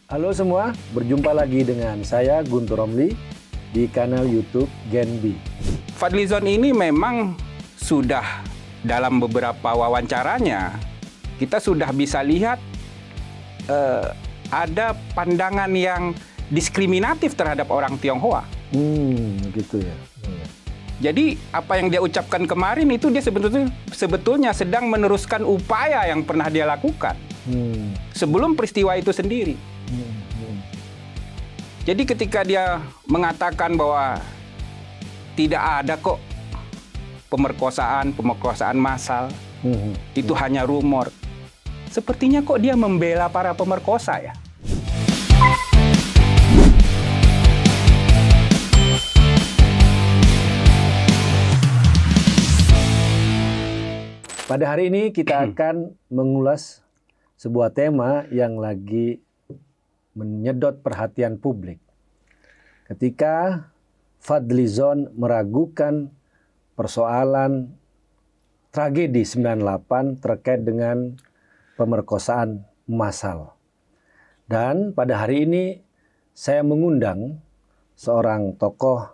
Halo semua, berjumpa lagi dengan saya Guntur Romli di kanal YouTube Genbi. Fadlizon ini memang sudah dalam beberapa wawancaranya kita sudah bisa lihat ada pandangan yang diskriminatif terhadap orang Tionghoa. Gitu ya. Jadi apa yang dia ucapkan kemarin itu dia sebetulnya sedang meneruskan upaya yang pernah dia lakukan sebelum peristiwa itu sendiri. Jadi ketika dia mengatakan bahwa tidak ada kok pemerkosaan massal, itu hanya rumor. Sepertinya kok dia membela para pemerkosa ya. Pada hari ini kita akan mengulas sebuah tema yang lagi menyedot perhatian publik. Ketika Fadlizon meragukan persoalan tragedi 98 terkait dengan pemerkosaan massal. Dan pada hari ini saya mengundang seorang tokoh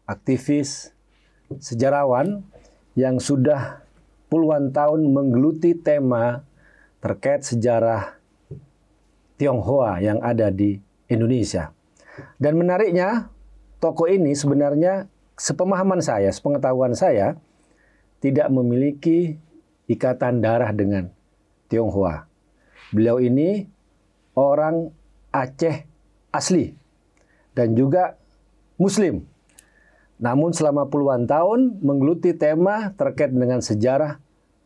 aktivis sejarawan yang sudah puluhan tahun menggeluti tema terkait sejarah Tionghoa yang ada di Indonesia. Dan menariknya, tokoh ini sebenarnya sepemahaman saya, sepengetahuan saya, tidak memiliki ikatan darah dengan Tionghoa. Beliau ini orang Aceh asli dan juga Muslim. Namun selama puluhan tahun menggeluti tema terkait dengan sejarah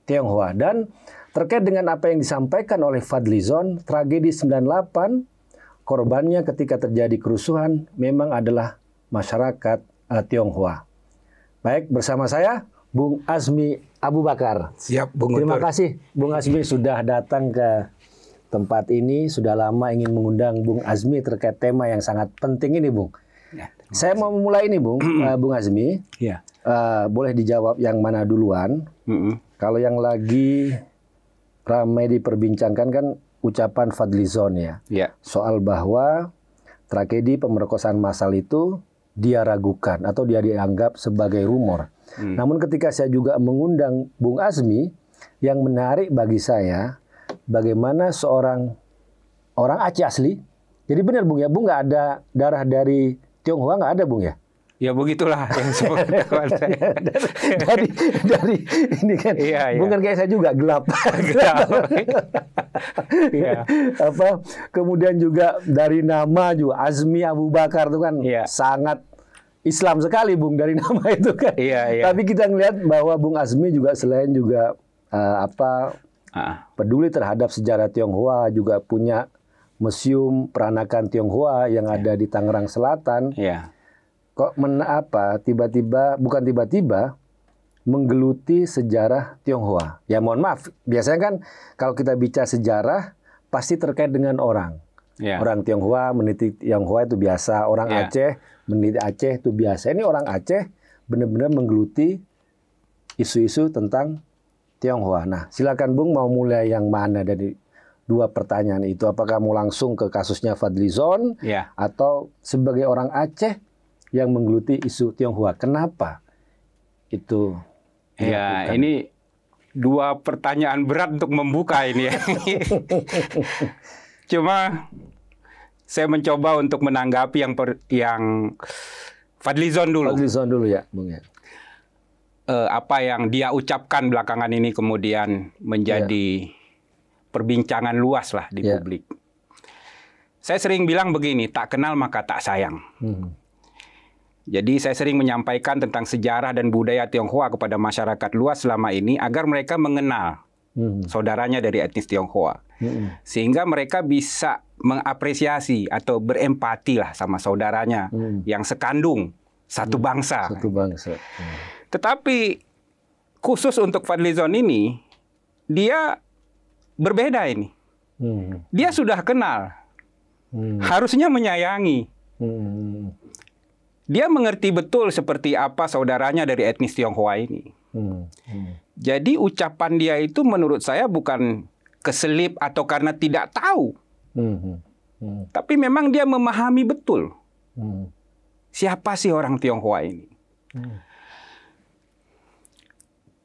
Tionghoa. Dan terkait dengan apa yang disampaikan oleh Fadlizon, tragedi 98, korbannya ketika terjadi kerusuhan memang adalah masyarakat Tionghoa. Baik, bersama saya Bung Azmi Abu Bakar. Siap, Bung Guntur. Terima kasih Bung Azmi sudah datang ke tempat ini. Sudah lama ingin mengundang Bung Azmi terkait tema yang sangat penting ini, Bung. Ya, saya mau memulai ini, Bung. Bung Azmi. Ya. Boleh dijawab yang mana duluan? Kalau yang lagi ramai diperbincangkan kan ucapan Fadlizon ya. Soal bahwa tragedi pemerkosaan massal itu dia ragukan atau dia dianggap sebagai rumor. Namun ketika saya juga mengundang Bung Azmi, yang menarik bagi saya bagaimana seorang orang Aceh asli. Jadi benar Bung ya, Bung nggak ada darah dari Tionghoa, nggak ada Bung ya? Ya begitulah yang sepengetahuan saya. dari ini kan, bukan kayak saya juga gelap. Kemudian juga dari nama juga Azmi Abu Bakar itu kan sangat Islam sekali Bung dari nama itu kan. Tapi kita ngelihat bahwa Bung Azmi juga selain juga peduli terhadap sejarah Tionghoa, juga punya museum peranakan Tionghoa yang ada di Tangerang Selatan. Kok tiba-tiba menggeluti sejarah Tionghoa. Ya mohon maaf, biasanya kan kalau kita bicara sejarah pasti terkait dengan orang. Orang Tionghoa meneliti Tionghoa itu biasa, orang Aceh meneliti Aceh itu biasa. Ini orang Aceh benar-benar menggeluti isu-isu tentang Tionghoa. Nah, silakan Bung mau mulai yang mana dari dua pertanyaan itu? Apakah mau langsung ke kasusnya Fadlizon atau sebagai orang Aceh yang menggeluti isu Tionghoa? Kenapa itu? Ya, ini dua pertanyaan berat untuk membuka ini ya. Cuma saya mencoba untuk menanggapi yang Fadlizon dulu. Fadlizon dulu ya, Bung ya. Apa yang dia ucapkan belakangan ini kemudian menjadi perbincangan luas lah di publik. Saya sering bilang begini, tak kenal maka tak sayang. Jadi saya sering menyampaikan tentang sejarah dan budaya Tionghoa kepada masyarakat luas selama ini agar mereka mengenal saudaranya dari etnis Tionghoa. Sehingga mereka bisa mengapresiasi atau berempati lah sama saudaranya yang sekandung, satu bangsa. Tetapi khusus untuk Fadlizon ini, dia berbeda ini. Dia sudah kenal. Harusnya menyayangi. Dia mengerti betul seperti apa saudaranya dari etnis Tionghoa ini. Jadi ucapan dia itu menurut saya bukan keselip atau karena tidak tahu. Tapi memang dia memahami betul siapa sih orang Tionghoa ini.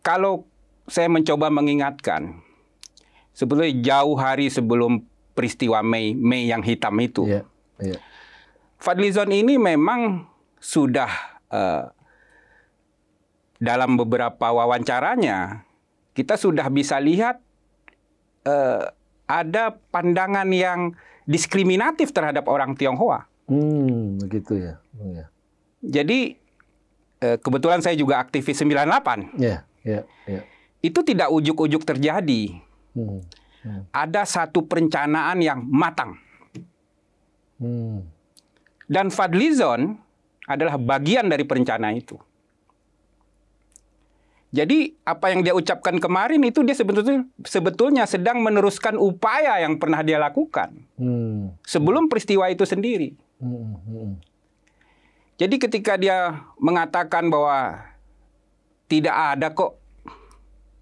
Kalau saya mencoba mengingatkan, sebetulnya jauh hari sebelum peristiwa Mei yang hitam itu, Fadlizon ini memang sudah dalam beberapa wawancaranya kita sudah bisa lihat ada pandangan yang diskriminatif terhadap orang Tionghoa. Begitu ya. Jadi kebetulan saya juga aktivis 98. Itu tidak ujuk-ujuk terjadi. Ada satu perencanaan yang matang. Dan Fadlizon adalah bagian dari perencanaan itu. Jadi apa yang dia ucapkan kemarin itu dia sebetulnya sedang meneruskan upaya yang pernah dia lakukan sebelum peristiwa itu sendiri. Jadi ketika dia mengatakan bahwa tidak ada kok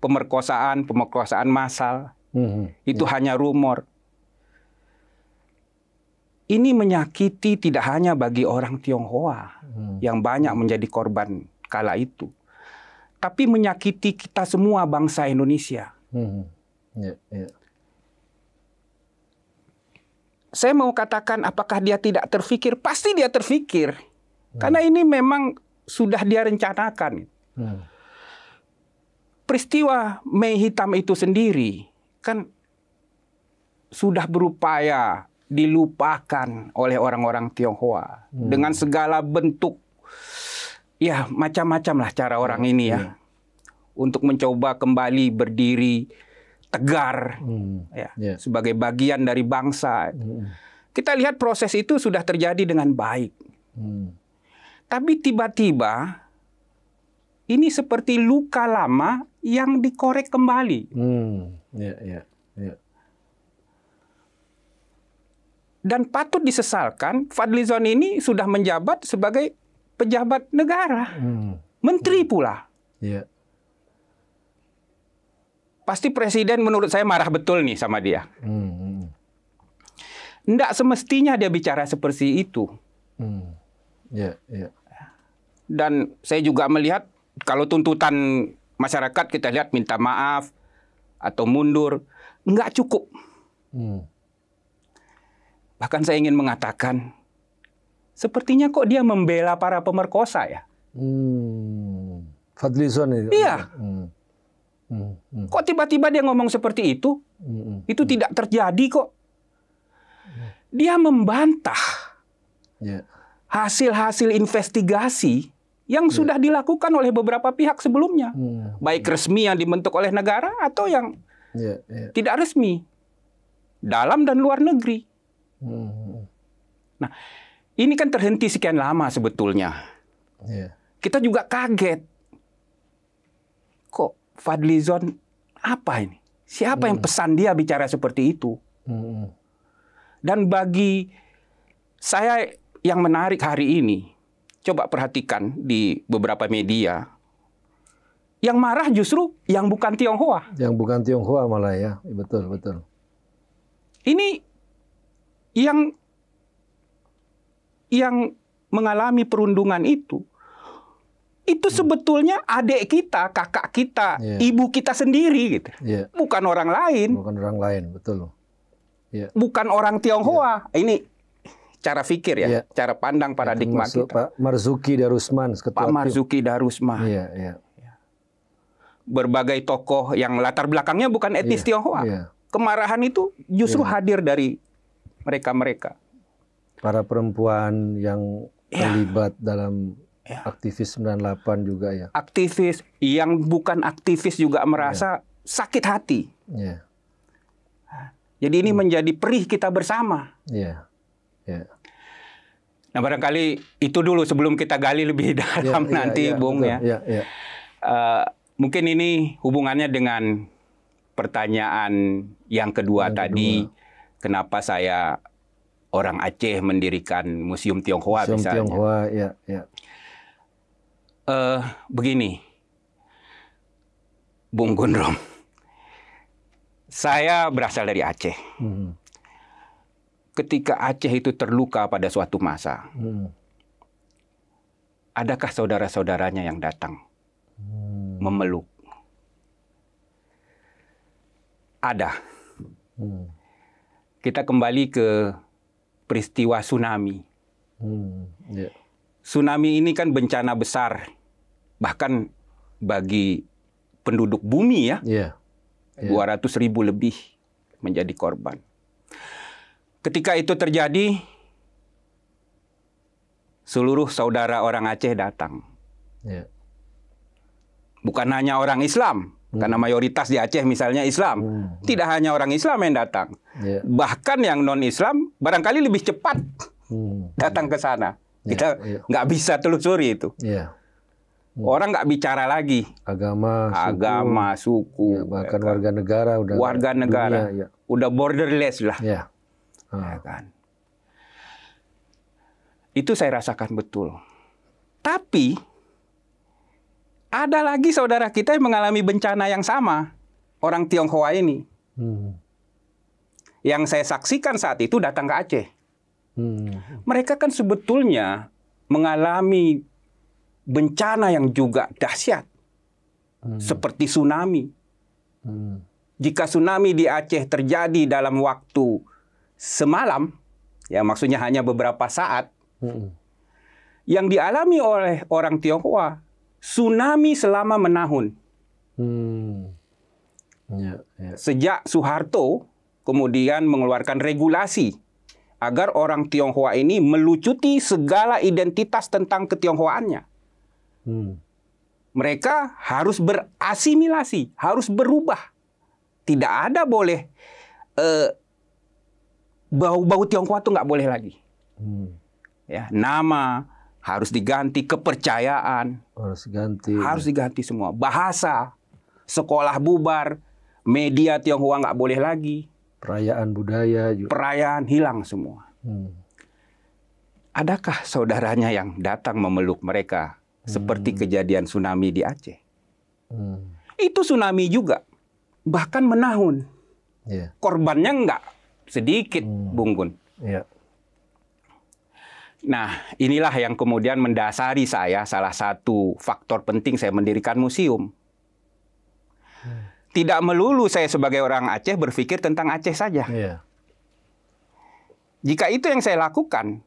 pemerkosaan massal, itu hanya rumor. Ini menyakiti tidak hanya bagi orang Tionghoa yang banyak menjadi korban kala itu, tapi menyakiti kita semua bangsa Indonesia. Saya mau katakan apakah dia tidak terfikir? Pasti dia terfikir. Karena ini memang sudah dia rencanakan. Peristiwa Mei Hitam itu sendiri kan sudah berupaya dilupakan oleh orang-orang Tionghoa dengan segala bentuk, ya macam-macam lah cara orang ini ya, untuk mencoba kembali berdiri tegar sebagai bagian dari bangsa. Kita lihat proses itu sudah terjadi dengan baik. Tapi tiba-tiba ini seperti luka lama yang dikorek kembali. Dan patut disesalkan, Fadlizon ini sudah menjabat sebagai pejabat negara, menteri pula. Pasti presiden menurut saya marah betul nih sama dia. Nggak semestinya dia bicara seperti itu. Dan saya juga melihat kalau tuntutan masyarakat kita lihat minta maaf atau mundur, nggak cukup. Bahkan saya ingin mengatakan, sepertinya kok dia membela para pemerkosa ya. Fadlizon itu. Iya. Kok tiba-tiba dia ngomong seperti itu? Itu tidak terjadi kok. Dia membantah hasil-hasil investigasi yang sudah dilakukan oleh beberapa pihak sebelumnya. Baik resmi yang dibentuk oleh negara atau yang tidak resmi. Dalam dan luar negeri. Nah, ini kan terhenti sekian lama sebetulnya. Kita juga kaget. Kok Fadlizon apa ini? Siapa yang pesan dia bicara seperti itu? Dan bagi saya yang menarik hari ini, coba perhatikan di beberapa media, yang marah justru yang bukan Tionghoa. Yang bukan Tionghoa malah ya, betul. Ini yang mengalami perundungan itu sebetulnya adik kita, kakak kita, ibu kita sendiri gitu. Bukan orang lain. Bukan orang lain, betul. Bukan orang Tionghoa. Ini cara pikir ya, cara pandang paradigma kita. Pak Marzuki Darusman. Pak Marzuki Darusman. Berbagai tokoh yang latar belakangnya bukan etnis Tionghoa. Kemarahan itu justru hadir dari mereka-mereka. Para perempuan yang terlibat dalam aktivis 98 juga ya. Aktivis yang bukan aktivis juga merasa sakit hati. Jadi ini menjadi perih kita bersama. Nah barangkali itu dulu sebelum kita gali lebih dalam nanti, Bung ya. Mungkin ini hubungannya dengan pertanyaan yang kedua tadi, kenapa saya orang Aceh mendirikan Museum Tionghoa misalnya. Tionghoa, begini, Bung Gundrom, saya berasal dari Aceh. ketika Aceh itu terluka pada suatu masa, adakah saudara-saudaranya yang datang memeluk? Ada. Kita kembali ke peristiwa tsunami. Tsunami ini kan bencana besar, bahkan bagi penduduk bumi ya. 200.000 lebih menjadi korban. Ketika itu terjadi, seluruh saudara orang Aceh datang. Bukan hanya orang Islam, karena mayoritas di Aceh misalnya Islam. Tidak hanya orang Islam yang datang. Bahkan yang non-Islam barangkali lebih cepat datang ke sana. Kita nggak bisa telusuri itu. Orang nggak bicara lagi. Agama, suku. Bahkan warga negara. Udah borderless lah. Ya kan? Itu saya rasakan betul. Tapi ada lagi saudara kita yang mengalami bencana yang sama. Orang Tionghoa ini. Yang saya saksikan saat itu datang ke Aceh. Mereka kan sebetulnya mengalami bencana yang juga dahsyat. Seperti tsunami. Jika tsunami di Aceh terjadi dalam waktu semalam, ya maksudnya hanya beberapa saat, yang dialami oleh orang Tionghoa, tsunami selama menahun. Sejak Soeharto kemudian mengeluarkan regulasi agar orang Tionghoa ini melucuti segala identitas tentang ketionghoaannya. Mereka harus berasimilasi, harus berubah. Tidak ada boleh bau-bau Tionghoa itu nggak boleh lagi. Ya, nama harus diganti, kepercayaan harus diganti semua. Bahasa, sekolah bubar, media Tionghoa nggak boleh lagi. Perayaan budaya juga. Perayaan hilang semua. Adakah saudaranya yang datang memeluk mereka seperti kejadian tsunami di Aceh? Itu tsunami juga. Bahkan menahun. Korbannya nggak sedikit, Bung Gun. Nah, inilah yang kemudian mendasari saya, salah satu faktor penting saya mendirikan museum. Tidak melulu saya sebagai orang Aceh berpikir tentang Aceh saja. Jika itu yang saya lakukan,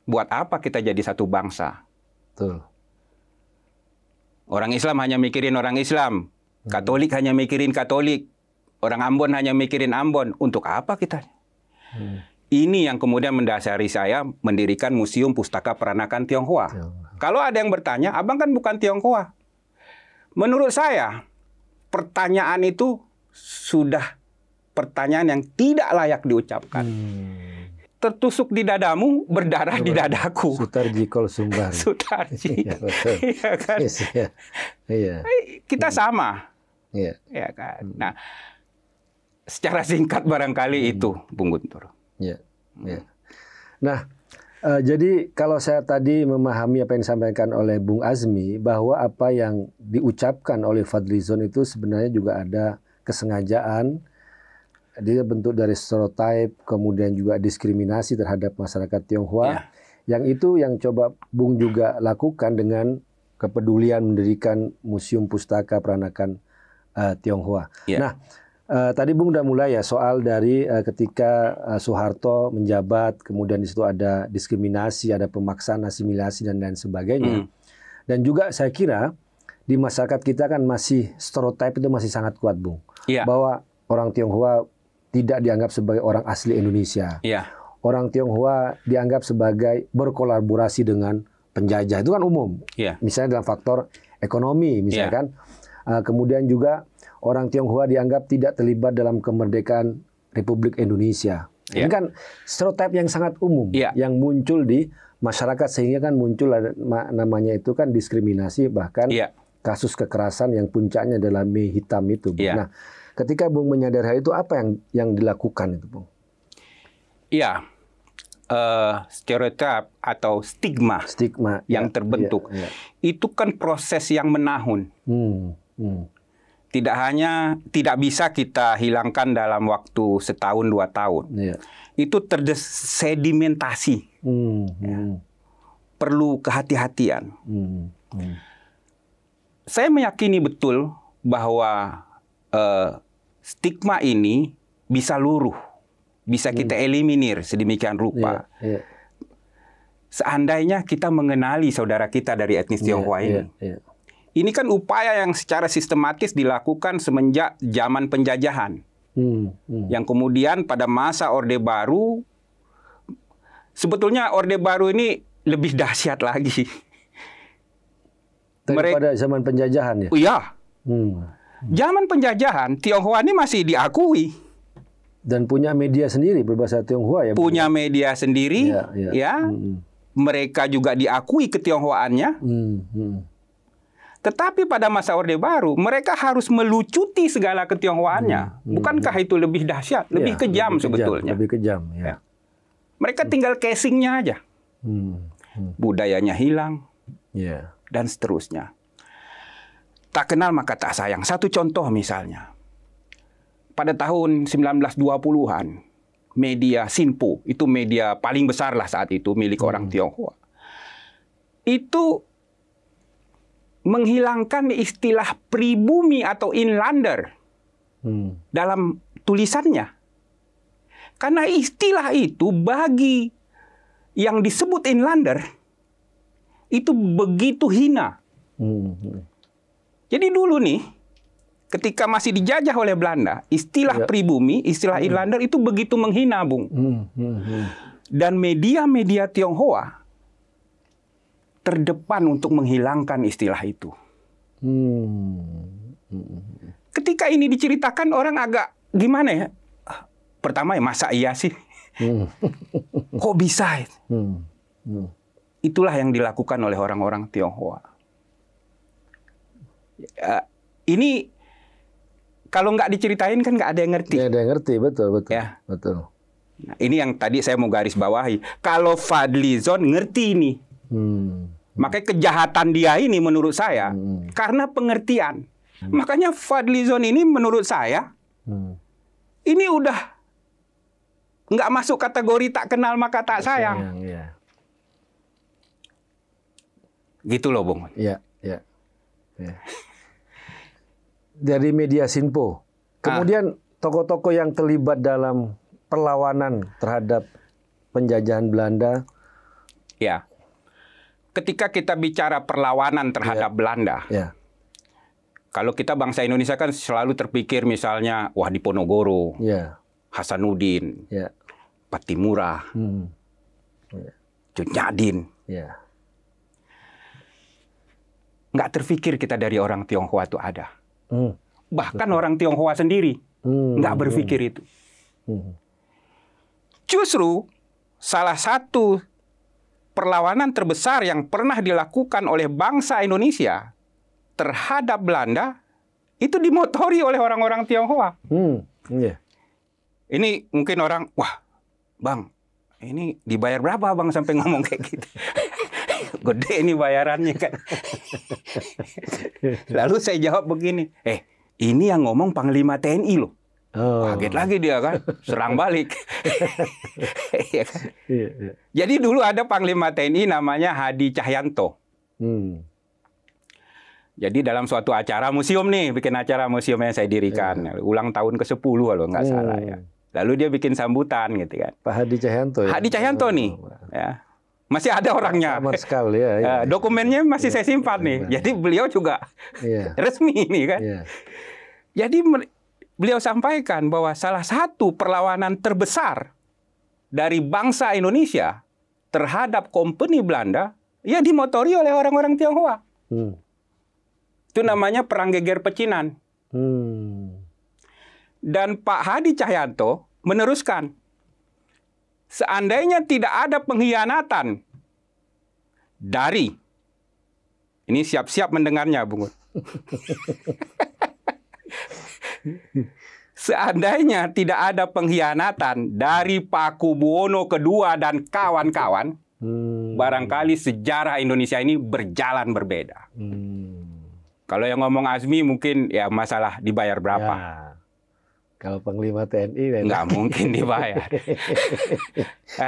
buat apa kita jadi satu bangsa? Orang Islam hanya mikirin orang Islam. Katolik hanya mikirin Katolik. Orang Ambon hanya mikirin Ambon. Untuk apa kita? Ini yang kemudian mendasari saya mendirikan Museum Pustaka Peranakan Tionghoa. Kalau ada yang bertanya, abang kan bukan Tionghoa. Menurut saya, pertanyaan itu sudah pertanyaan yang tidak layak diucapkan. Tertusuk di dadamu, berdarah di dadaku. Sutarji kol sumbar. Sutarji. Iya kan? Kita sama. Ya kan? Nah, secara singkat barangkali itu, Bung Guntur. Nah, jadi kalau saya tadi memahami apa yang disampaikan oleh Bung Azmi, bahwa apa yang diucapkan oleh Fadlizon itu sebenarnya juga ada kesengajaan. Dia bentuk dari stereotip, kemudian juga diskriminasi terhadap masyarakat Tionghoa. Yang itu yang coba Bung juga lakukan dengan kepedulian mendirikan Museum Pustaka Peranakan Tionghoa. Nah, tadi Bung udah mulai ya soal dari ketika Soeharto menjabat, kemudian di situ ada diskriminasi, ada pemaksaan asimilasi dan lain sebagainya. Dan juga saya kira di masyarakat kita kan masih stereotip itu masih sangat kuat, Bung. Bahwa orang Tionghoa tidak dianggap sebagai orang asli Indonesia. Orang Tionghoa dianggap sebagai berkolaborasi dengan penjajah. Itu kan umum. Misalnya dalam faktor ekonomi, misalkan. Kemudian juga orang Tionghoa dianggap tidak terlibat dalam kemerdekaan Republik Indonesia. Ini kan stereotip yang sangat umum yang muncul di masyarakat, sehingga kan muncul namanya itu kan diskriminasi, bahkan kasus kekerasan yang puncaknya adalah mie hitam itu. Nah, ketika Bung menyadari hal itu, apa yang dilakukan itu, Bung? Stereotip atau stigma yang terbentuk itu kan proses yang menahun. tidak bisa kita hilangkan dalam waktu setahun 2 tahun. Itu tersedimentasi. Perlu kehati-hatian. Saya meyakini betul bahwa stigma ini bisa luruh, bisa kita eliminir sedemikian rupa. Seandainya kita mengenali saudara kita dari etnis Tionghoa ini. Ini kan upaya yang secara sistematis dilakukan semenjak zaman penjajahan. Yang kemudian pada masa Orde Baru, sebetulnya Orde Baru ini lebih dahsyat lagi. Daripada zaman penjajahan ya? Iya. Zaman penjajahan, Tionghoa ini masih diakui. Dan punya media sendiri berbahasa Tionghoa ya? Punya media sendiri, ya. Mereka juga diakui ketionghoaannya. Tetapi pada masa Orde Baru, mereka harus melucuti segala ketionghoaannya. Bukankah itu lebih dahsyat, lebih kejam sebetulnya? Lebih kejam, ya. Mereka tinggal casingnya aja. Budayanya hilang, dan seterusnya. Tak kenal maka tak sayang. Satu contoh misalnya. Pada tahun 1920-an, media Sinpo, itu media paling besar lah saat itu, milik orang Tionghoa. Itu menghilangkan istilah pribumi atau inlander dalam tulisannya. Karena istilah itu bagi yang disebut inlander itu begitu hina. Jadi dulu nih, ketika masih dijajah oleh Belanda, istilah pribumi, istilah inlander itu begitu menghina, Bung. Dan media-media Tionghoa terdepan untuk menghilangkan istilah itu. Ketika ini diceritakan orang agak gimana ya? Pertama ya masa iya sih? Kok bisa? Itulah yang dilakukan oleh orang-orang Tionghoa. Ini kalau nggak diceritain kan nggak ada yang ngerti. Nggak ada yang ngerti, betul. Ya. Betul. Nah, ini yang tadi saya mau garis bawahi. Kalau Fadlizon ngerti ini. Makanya kejahatan dia ini menurut saya karena pengertian. Makanya Fadlizon ini menurut saya ini udah nggak masuk kategori tak kenal maka tak sayang. Gitu loh, Bung. Iya. Dari media Sinpo. Kemudian tokoh-tokoh yang terlibat dalam perlawanan terhadap penjajahan Belanda. Ya. Ketika kita bicara perlawanan terhadap Belanda, kalau kita bangsa Indonesia kan selalu terpikir misalnya, wah Diponegoro, Hasanuddin, Patimura, Cut Nyak-dien. Nggak terpikir kita dari orang Tionghoa itu ada. Bahkan orang Tionghoa sendiri nggak berpikir itu. Justru salah satu perlawanan terbesar yang pernah dilakukan oleh bangsa Indonesia terhadap Belanda itu dimotori oleh orang-orang Tionghoa. Ini mungkin orang, wah, Bang, ini dibayar berapa Bang sampai ngomong kayak gitu? Gede ini bayarannya kan. Lalu saya jawab begini, ini yang ngomong Panglima TNI loh. Kaget lagi dia kan, serang balik. Jadi dulu ada Panglima TNI namanya Hadi Cahyanto. Jadi dalam suatu acara museum nih, bikin acara museum yang saya dirikan, ulang tahun ke-10 kalau nggak salah ya. Lalu dia bikin sambutan gitu kan. Pak Hadi Cahyanto ya. Hadi Cahyanto nih, ya. Masih ada orangnya. Sekali, ya. Dokumennya masih saya simpan nih. Jadi beliau juga resmi ini kan. Jadi beliau sampaikan bahwa salah satu perlawanan terbesar dari bangsa Indonesia terhadap kompeni Belanda ya dimotori oleh orang-orang Tionghoa. Itu namanya Perang Geger Pecinan. Dan Pak Hadi Cahyanto meneruskan, seandainya tidak ada pengkhianatan dari, ini siap-siap mendengarnya, Bung. Seandainya tidak ada pengkhianatan dari Pakubuwono II dan kawan-kawan, barangkali sejarah Indonesia ini berjalan berbeda. Kalau yang ngomong Azmi mungkin ya masalah dibayar berapa. Ya. Kalau Panglima TNI nggak mungkin dibayar.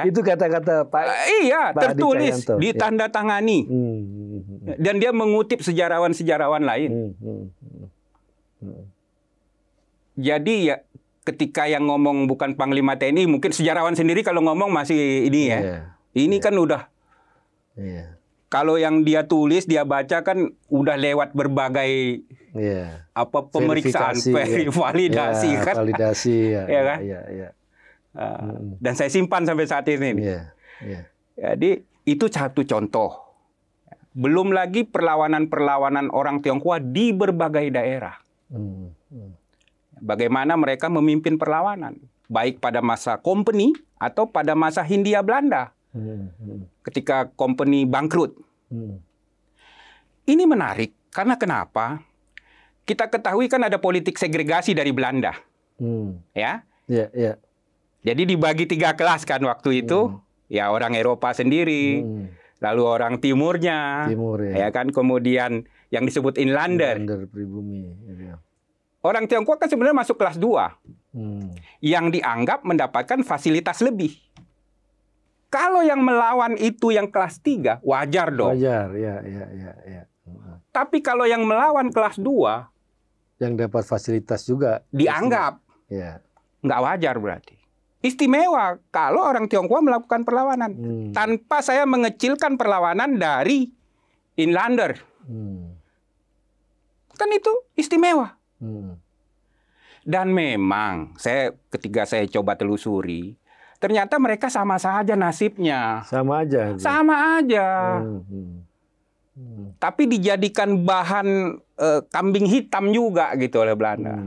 Itu kata-kata Pak. Iya, Pak tertulis, ditandatangani. Dan dia mengutip sejarawan-sejarawan lain. Jadi ya ketika yang ngomong bukan Panglima TNI, mungkin sejarawan sendiri kalau ngomong masih ini ya. Ini kan udah. Kalau yang dia tulis, dia baca kan udah lewat berbagai pemeriksaan, validasi kan. Validasi ya kan? Dan saya simpan sampai saat ini. Jadi itu satu contoh. Belum lagi perlawanan-perlawanan orang Tionghoa di berbagai daerah. Bagaimana mereka memimpin perlawanan, baik pada masa company atau pada masa Hindia Belanda. Ketika company bangkrut. Ini menarik karena kenapa? Kita ketahui kan ada politik segregasi dari Belanda. Ya. Jadi dibagi 3 kelas kan waktu itu. Ya orang Eropa sendiri, lalu orang timurnya, ya kan, kemudian yang disebut inlander. Pribumi. Orang Tionghoa kan sebenarnya masuk kelas 2. Yang dianggap mendapatkan fasilitas lebih. Kalau yang melawan itu yang kelas 3, wajar dong. Wajar, ya. Tapi kalau yang melawan kelas 2, yang dapat fasilitas juga dianggap nggak wajar berarti. Istimewa kalau orang Tionghoa melakukan perlawanan. Tanpa saya mengecilkan perlawanan dari inlander. Kan itu istimewa. Dan memang ketika saya coba telusuri, ternyata mereka sama saja nasibnya. Sama aja. Sama aja. Tapi dijadikan bahan kambing hitam juga gitu oleh Belanda.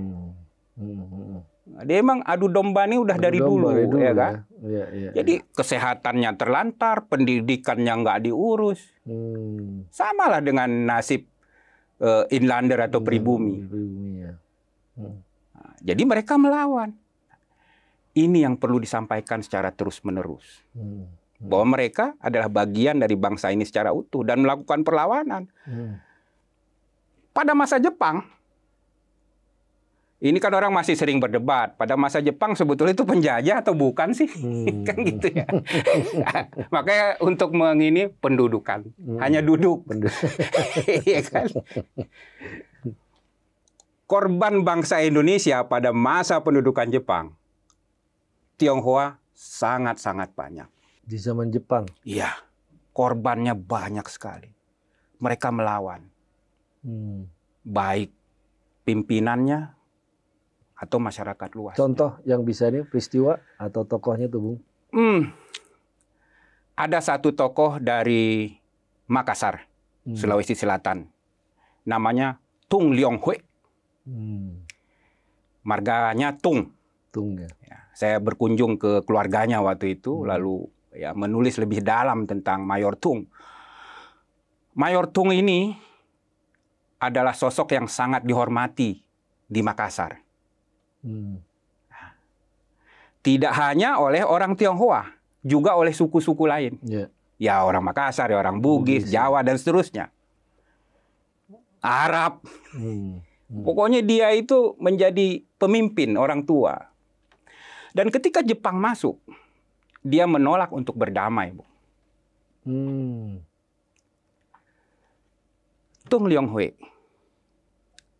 Dia emang adu domba ini udah dari dulu ya kan? Jadi kesehatannya terlantar, pendidikannya nggak diurus. Samalah dengan nasib inlander atau pribumi. Jadi mereka melawan. Ini yang perlu disampaikan secara terus-menerus. Bahwa mereka adalah bagian dari bangsa ini secara utuh dan melakukan perlawanan. Pada masa Jepang, ini kan orang masih sering berdebat. Pada masa Jepang sebetulnya itu penjajah atau bukan sih? Kan gitu ya. Makanya untuk mengini pendudukan. Hanya duduk. Iya kan? Korban bangsa Indonesia pada masa pendudukan Jepang, Tionghoa sangat-sangat banyak. Di zaman Jepang? Iya. Korbannya banyak sekali. Mereka melawan. Baik pimpinannya atau masyarakat luas. Contoh yang bisa ini peristiwa atau tokohnya tuh, Bung? Ada satu tokoh dari Makassar, Sulawesi Selatan. Namanya Tung Leong Hui. Marganya Tung. Ya, saya berkunjung ke keluarganya waktu itu, lalu ya menulis lebih dalam tentang Mayor Tung. Mayor Tung ini adalah sosok yang sangat dihormati di Makassar. Tidak hanya oleh orang Tionghoa, juga oleh suku-suku lain. Ya orang Makassar, ya orang Bugis, Jawa, dan seterusnya. Arab. Pokoknya dia itu menjadi pemimpin orang tua. Dan ketika Jepang masuk, dia menolak untuk berdamai. Tung Leong Hui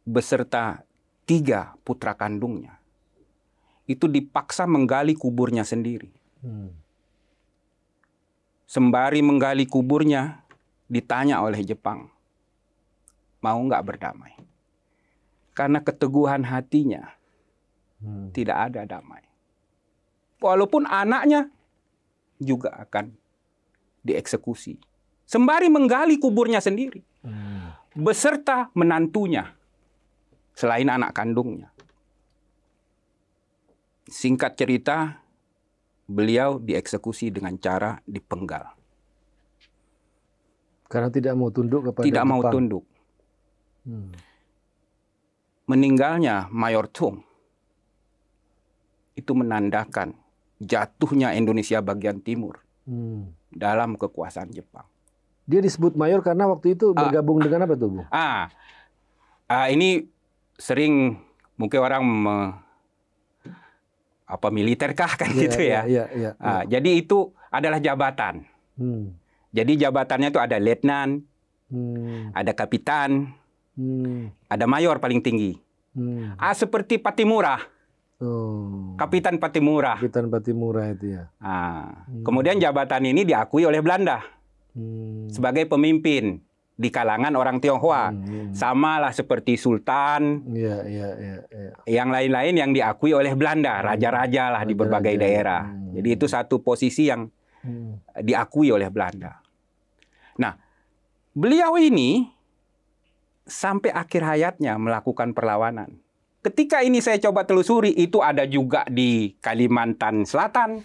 beserta 3 putra kandungnya itu dipaksa menggali kuburnya sendiri. Sembari menggali kuburnya, ditanya oleh Jepang, mau nggak berdamai? Karena keteguhan hatinya, tidak ada damai. Walaupun anaknya juga akan dieksekusi. Sembari menggali kuburnya sendiri. Beserta menantunya. Selain anak kandungnya. Singkat cerita, beliau dieksekusi dengan cara dipenggal. Karena tidak mau tunduk kepada Tidak Jepang. mau tunduk. Meninggalnya Mayor Tung itu menandakan jatuhnya Indonesia bagian timur dalam kekuasaan Jepang. Dia disebut mayor karena waktu itu bergabung dengan apa tuh, Bu? Ini sering mungkin orang militerkah kan gitu ya. Jadi itu adalah jabatan. Jadi jabatannya itu ada letnan, ada kapitan, ada mayor paling tinggi. Seperti Patimura. Kapitan Patimura. Kapitan Patimura itu ya. Kemudian jabatan ini diakui oleh Belanda sebagai pemimpin di kalangan orang Tionghoa. Sama lah seperti Sultan. Yang lain-lain yang diakui oleh Belanda, raja-raja lah di berbagai daerah. Jadi itu satu posisi yang diakui oleh Belanda. Nah, beliau ini sampai akhir hayatnya melakukan perlawanan. Ketika ini saya coba telusuri, itu ada juga di Kalimantan Selatan,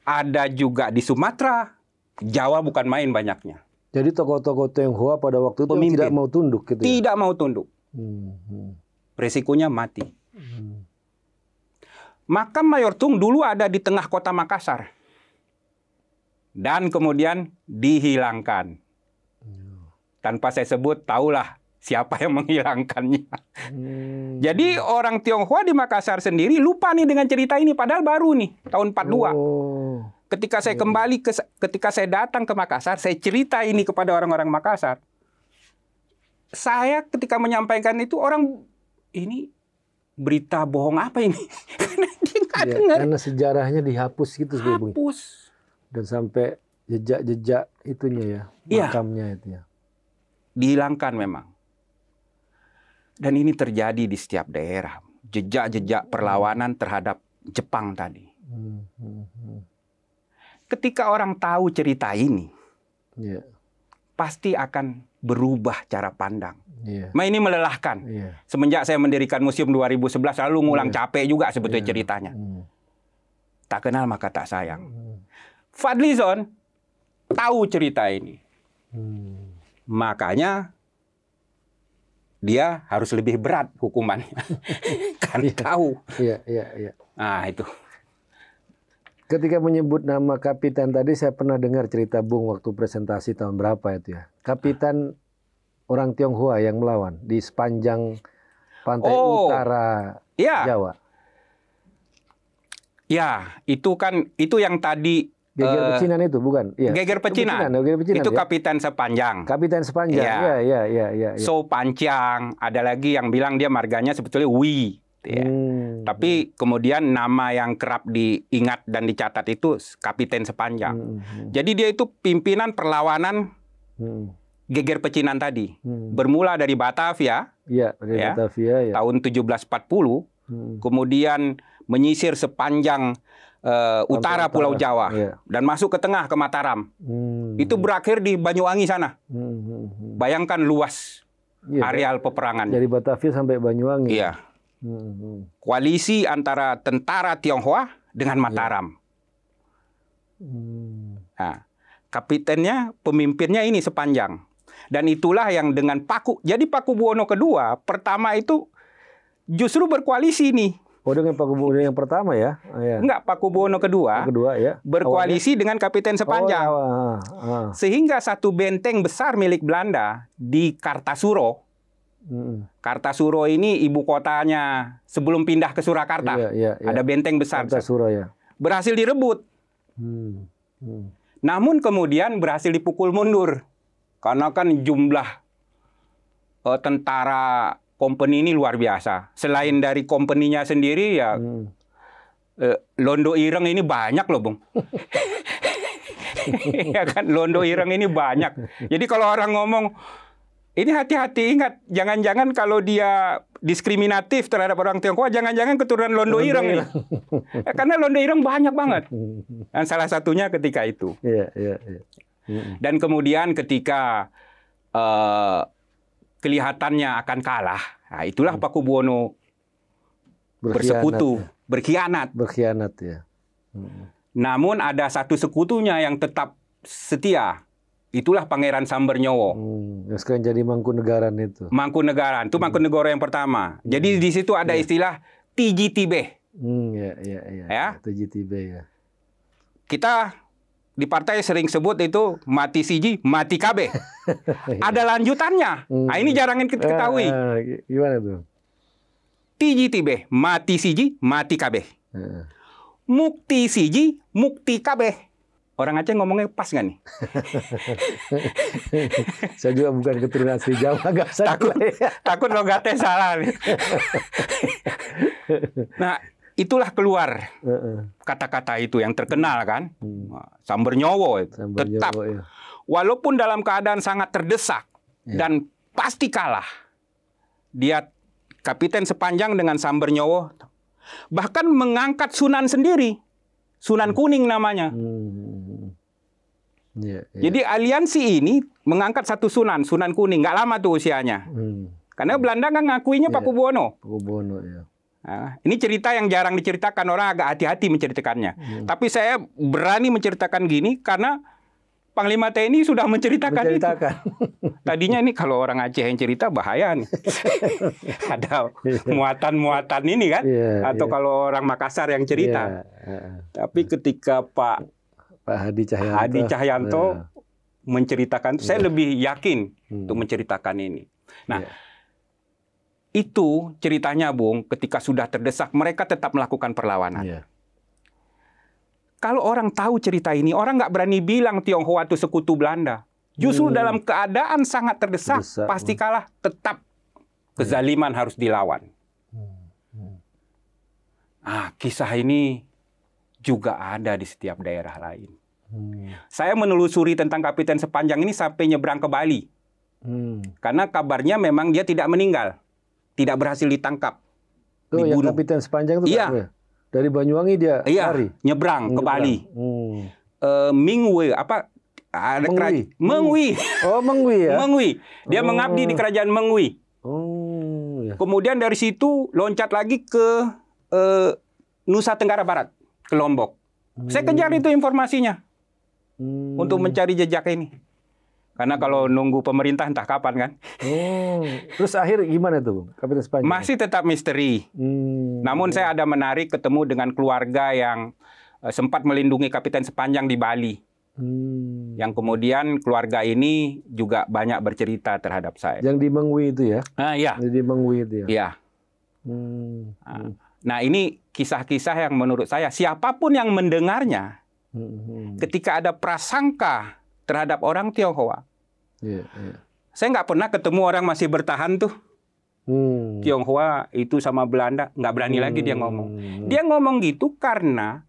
ada juga di Sumatera, Jawa bukan main banyaknya. Jadi tokoh-tokoh Tionghoa pada waktu itu tidak mau tunduk gitu ya? Tidak mau tunduk. Resikonya mati. Makam Mayor Tung dulu ada di tengah kota Makassar. Dan kemudian dihilangkan. Tanpa saya sebut, tahulah siapa yang menghilangkannya. Jadi orang Tionghoa di Makassar sendiri lupa nih dengan cerita ini. Padahal baru nih, tahun 42. Ketika saya kembali, ketika saya datang ke Makassar, saya cerita ini kepada orang-orang Makassar. Saya ketika menyampaikan itu, orang ini berita bohong apa ini? Karena sejarahnya dihapus gitu. Hapus. Dan sampai jejak-jejak itunya ya, makamnya itu ya. Dihilangkan memang. Dan ini terjadi di setiap daerah. Jejak-jejak perlawanan terhadap Jepang tadi. Ketika orang tahu cerita ini, pasti akan berubah cara pandang. Ini melelahkan. Semenjak saya mendirikan museum 2011, lalu ngulang capek juga sebetulnya ceritanya. Tak kenal maka tak sayang. Fadlizon tahu cerita ini. Makanya dia harus lebih berat hukumannya. Kan tahu. Nah, itu. Ketika menyebut nama kapitan tadi, saya pernah dengar cerita Bung waktu presentasi tahun berapa itu ya. Kapitan orang Tionghoa yang melawan di sepanjang pantai utara Jawa. Ya, itu yang tadi Geger Pecinan itu bukan? Ya. Geger Pecinan. Itu Kapitan Sepanjang. Kapitan Sepanjang. Ya. So Pancang, ada lagi yang bilang dia marganya sebetulnya Wi. Tapi kemudian nama yang kerap diingat dan dicatat itu Kapiten Sepanjang. Jadi dia itu pimpinan perlawanan Geger Pecinan tadi. Bermula dari Batavia, Batavia tahun 1740, kemudian menyisir sepanjang utara Pulau Jawa dan masuk ke tengah ke Mataram. Itu berakhir di Banyuwangi sana. Bayangkan luas areal peperangan. Dari Batavia sampai Banyuwangi. Iya. Koalisi antara tentara Tionghoa dengan Mataram. Nah, kapitennya, pemimpinnya ini Sepanjang. Dan itulah yang dengan jadi Pakubuwono kedua, pertama itu justru berkoalisi nih. Dengan Pakubuwono yang pertama ya? Enggak, Pakubuwono kedua ya. Berkoalisi dengan Kapiten Sepanjang. Sehingga satu benteng besar milik Belanda di Kartasuro. Kartasuro ini ibu kotanya sebelum pindah ke Surakarta. Ada benteng besar. Kartasuro ya. Berhasil direbut. Namun kemudian berhasil dipukul mundur. Karena kan jumlah tentara company ini luar biasa. Selain dari company-nya sendiri ya Londo Ireng ini banyak loh, Bung. Ya kan, Londo Ireng ini banyak. Jadi kalau orang ngomong ini hati-hati, ingat, jangan-jangan kalau dia diskriminatif terhadap orang Tionghoa, jangan-jangan keturunan Londo Ireng nih. Karena Londo Ireng banyak banget. Dan salah satunya ketika itu. Dan kemudian ketika kelihatannya akan kalah, nah itulah Pakubuwono bersekutu, berkhianat. Berkhianat ya. Namun ada satu sekutunya yang tetap setia. Itulah Pangeran Sambernyowo. Sekarang jadi Mangkunegaran itu. Mangkunegaran, itu Mangkunegoro yang pertama. Jadi di situ ada istilah Tiji Tibe. Ya. Tiji Tibe ya. Kita di partai sering sebut itu mati siji, mati kabeh. Ada lanjutannya. Nah, ini jarang kita ketahui. Gimana tuh? Tiji tibe, mati siji, mati kabeh. Mukti siji, mukti kabeh. Orang Aceh ngomongnya pas nggak nih? Saya juga bukan keturunan asli Jawa, nggak usah. Takut logatnya salah. Nah, itulah keluar kata-kata itu yang terkenal kan. Samber nyowo itu. Tetap. Ya. Walaupun dalam keadaan sangat terdesak dan pasti kalah. Dia kapiten sepanjang dengan Samber nyowo. Bahkan mengangkat Sunan sendiri. Sunan Kuning namanya. Jadi aliansi ini mengangkat satu Sunan Kuning. Nggak lama tuh usianya. Karena Belanda nggak ngakuinya Pakubuwono. Pakubuwono, ya. Nah, ini cerita yang jarang diceritakan, orang agak hati-hati menceritakannya. Tapi saya berani menceritakan gini karena Panglima TNI sudah menceritakan. Itu. Tadinya ini kalau orang Aceh yang cerita bahaya nih. Ada muatan-muatan ini kan. Atau kalau orang Makassar yang cerita. Tapi ketika Pak Hadi Cahyanto menceritakan, saya lebih yakin untuk menceritakan ini. Nah, itu ceritanya, Bung, ketika sudah terdesak, mereka tetap melakukan perlawanan. Kalau orang tahu cerita ini, orang nggak berani bilang Tionghoa itu sekutu Belanda. Justru dalam keadaan sangat terdesak, pasti kalah, tetap kezaliman harus dilawan. Ah, kisah ini juga ada di setiap daerah lain. Saya menelusuri tentang Kapiten Sepanjang ini sampai nyebrang ke Bali. Karena kabarnya memang dia tidak meninggal. Tidak berhasil ditangkap. Oh, yang Kapiten Sepanjang itu ya? Dari Banyuwangi dia lari? Nyebrang ke Bali. Mingwe, apa? Ada Mengwi. Oh, Mengwi ya? Mengwi. Dia mengabdi di kerajaan Mengwi. Kemudian dari situ loncat lagi ke Nusa Tenggara Barat, ke Lombok. Saya kejar itu informasinya. Untuk mencari jejak ini. Karena kalau nunggu pemerintah entah kapan kan. Terus akhir gimana tuh, Kapiten Sepanjang? Masih tetap misteri. Namun saya ada menarik ketemu dengan keluarga yang sempat melindungi Kapiten Sepanjang di Bali. Yang kemudian keluarga ini juga banyak bercerita terhadap saya. Yang di Mengwi itu ya? Iya. Di Mengwi itu ya? Iya. Nah, ini kisah-kisah yang menurut saya siapapun yang mendengarnya, ketika ada prasangka terhadap orang Tionghoa, saya nggak pernah ketemu orang masih bertahan tuh. Tionghoa itu sama Belanda, nggak berani lagi dia ngomong. Dia ngomong gitu karena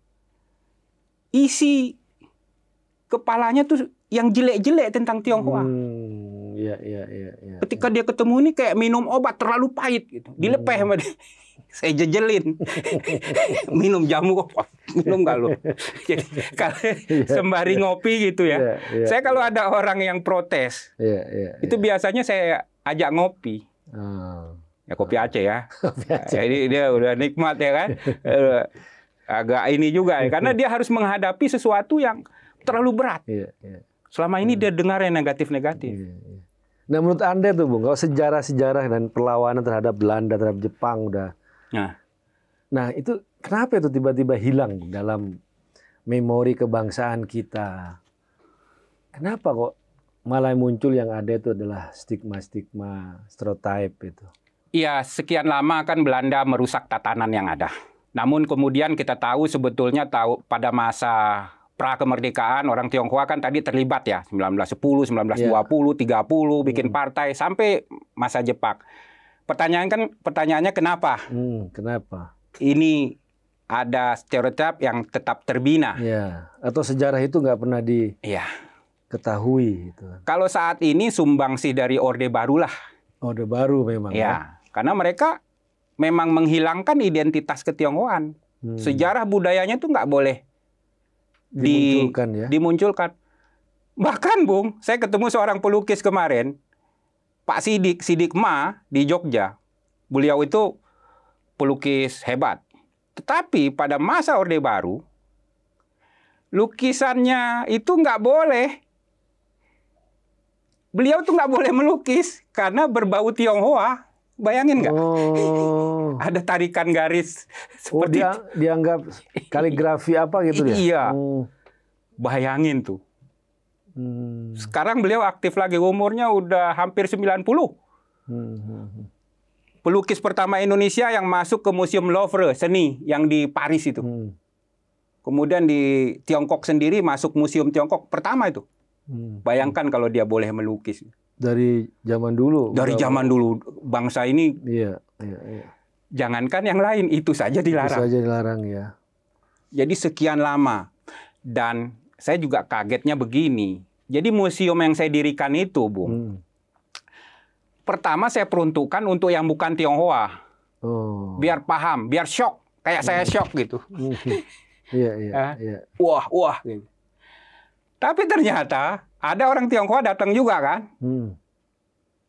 isi kepalanya tuh yang jelek-jelek tentang Tionghoa. Ketika dia ketemu ini kayak minum obat terlalu pahit gitu, dilepeh sama dia. Saya jejelin. Minum jamu kok. Minum nggak lo? Jadi kalau sembari ngopi gitu ya. Saya kalau ada orang yang protes, itu biasanya saya ajak ngopi. Ya kopi Aceh ya. Jadi dia udah nikmat ya kan. Agak ini juga ya. Karena dia harus menghadapi sesuatu yang terlalu berat. Selama ini dia dengar yang negatif-negatif. Nah, menurut Anda tuh, Bung, kalau sejarah-sejarah dan perlawanan terhadap Belanda, terhadap Jepang udah. Nah, itu kenapa itu tiba-tiba hilang dalam memori kebangsaan kita? Kenapa kok malah muncul yang ada itu adalah stigma-stigma, stereotype itu? Iya, sekian lama kan Belanda merusak tatanan yang ada. Namun kemudian kita tahu sebetulnya pada masa pra-kemerdekaan orang Tionghoa kan tadi terlibat ya, 1910, 1920, 30 bikin partai sampai masa Jepang. Pertanyaannya kenapa? Kenapa? Ini ada stereotip yang tetap terbina. Atau sejarah itu nggak pernah diketahui. Gitu. Kalau saat ini sumbangsih dari Orde Baru lah. Orde Baru memang. Karena mereka memang menghilangkan identitas ketionghoan. Sejarah budayanya itu nggak boleh dimunculkan. Bahkan, Bung, saya ketemu seorang pelukis kemarin, Pak Sidik Ma di Jogja. Beliau itu pelukis hebat. Tetapi pada masa Orde Baru, lukisannya itu nggak boleh. Beliau tuh nggak boleh melukis karena berbau Tionghoa. Bayangin nggak? Ada tarikan garis. Seperti dianggap kaligrafi apa gitu ya? Iya. Bayangin tuh. Sekarang beliau aktif lagi, umurnya udah hampir 90. Pelukis pertama Indonesia yang masuk ke Museum Louvre seni yang di Paris itu. Kemudian di Tiongkok sendiri masuk Museum Tiongkok pertama itu. Bayangkan kalau dia boleh melukis. Dari zaman dulu. Dari zaman dulu bangsa ini. Iya. Jangankan yang lain, itu saja dilarang. Itu saja dilarang ya. Jadi sekian lama. Dan saya juga kagetnya begini. Jadi museum yang saya dirikan itu, Bung. Pertama saya peruntukkan untuk yang bukan Tionghoa. Biar paham, biar shock. Kayak saya shock gitu. Iya. Wah. Gitu. Tapi ternyata ada orang Tionghoa datang juga kan.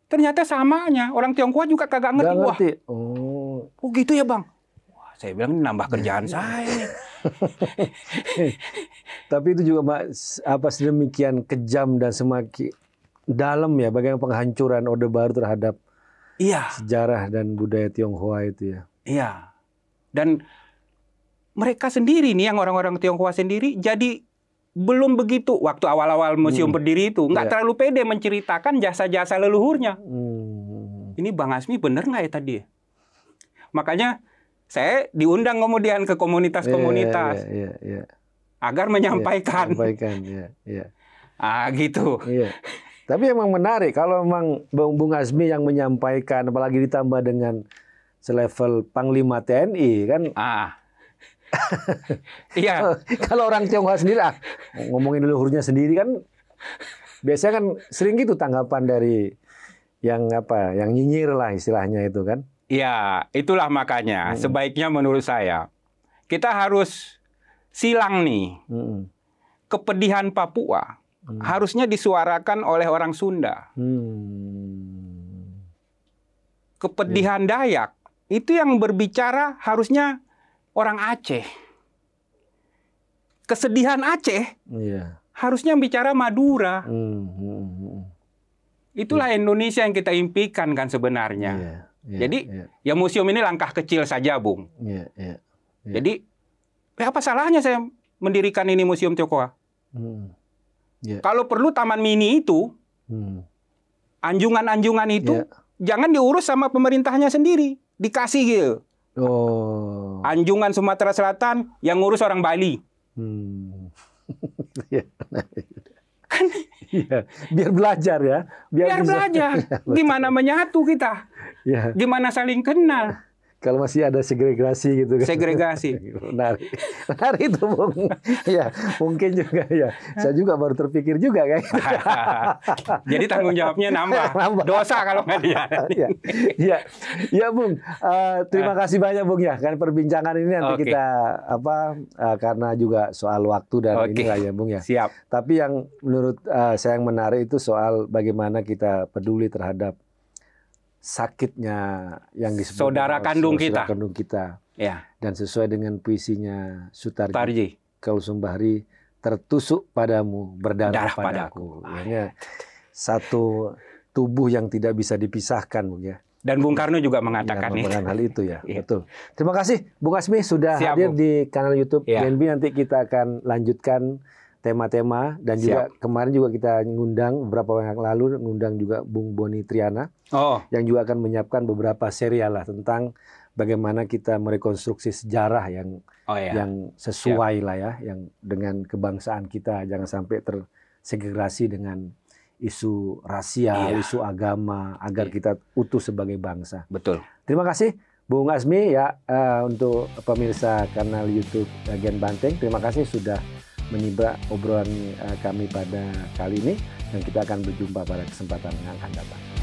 Ternyata samanya. Orang Tionghoa juga kagak ngerti. Wah. Oh gitu ya Bang. Wah, saya bilang ini nambah kerjaan saya nih. Tapi itu juga sedemikian kejam dan semakin dalam ya bagaimana penghancuran Orde Baru terhadap sejarah dan budaya Tionghoa itu ya. Iya. Dan mereka sendiri nih yang orang-orang Tionghoa sendiri jadi belum begitu waktu awal-awal museum berdiri itu nggak terlalu pede menceritakan jasa-jasa leluhurnya. Ini Bang Azmi bener nggak ya tadi? Makanya saya diundang kemudian ke komunitas-komunitas agar menyampaikan. Gitu. Iya. Tapi emang menarik kalau memang Bung Azmi yang menyampaikan, apalagi ditambah dengan selevel Panglima TNI kan. Iya. Kalau orang Tionghoa sendiri ngomongin leluhurnya sendiri kan biasanya kan sering gitu tanggapan dari yang nyinyir lah istilahnya itu kan. Iya, itulah makanya sebaiknya menurut saya kita harus silang nih. Kepedihan Papua harusnya disuarakan oleh orang Sunda. Kepedihan Dayak itu yang berbicara harusnya orang Aceh. Kesedihan Aceh harusnya bicara Madura. Itulah Indonesia yang kita impikan kan sebenarnya. Jadi ya museum ini langkah kecil saja, Bung. Jadi apa salahnya saya mendirikan ini museum Tionghoa? Kalau perlu taman mini itu, anjungan-anjungan itu jangan diurus sama pemerintahnya sendiri, dikasih gitu. Anjungan Sumatera Selatan yang ngurus orang Bali. Kan? Biar belajar ya. Biar belajar. Gimana menyatu kita? Gimana saling kenal? Kalau masih ada segregasi gitu kan. Segregasi. Menarik itu, Bung. Ya, mungkin juga ya. Saya juga baru terpikir juga kayak. Jadi tanggung jawabnya nambah. Dosa kalau nggak dia. Ya, Bung. Terima kasih banyak, Bung ya. Kan perbincangan ini nanti kita karena juga soal waktu dan inilah ya, Bung ya. Siap. Tapi yang menurut saya yang menarik itu soal bagaimana kita peduli terhadap sakitnya yang disebut saudara kandung kita. Ya. Dan sesuai dengan puisinya Sutarji Kausumbahri, tertusuk padamu, berdarah padaku. Ini satu tubuh yang tidak bisa dipisahkan, Bung ya. Dan Bung Karno juga mengatakan hal itu ya. Betul. Terima kasih Bung Azmi sudah hadir di kanal YouTube DNB. Nanti kita akan lanjutkan tema-tema dan juga kemarin juga kita ngundang beberapa yang lalu ngundang juga Bung Boni Triana yang juga akan menyiapkan beberapa serial lah tentang bagaimana kita merekonstruksi sejarah yang sesuai lah ya, yang dengan kebangsaan kita, jangan sampai tersegregasi dengan isu rasial, isu agama, agar kita utuh sebagai bangsa. Betul. Terima kasih Bung Azmi ya, untuk pemirsa kanal YouTube Gen Banteng. Terima kasih sudah menyimak obrolan kami pada kali ini, dan kita akan berjumpa pada kesempatan yang akan datang.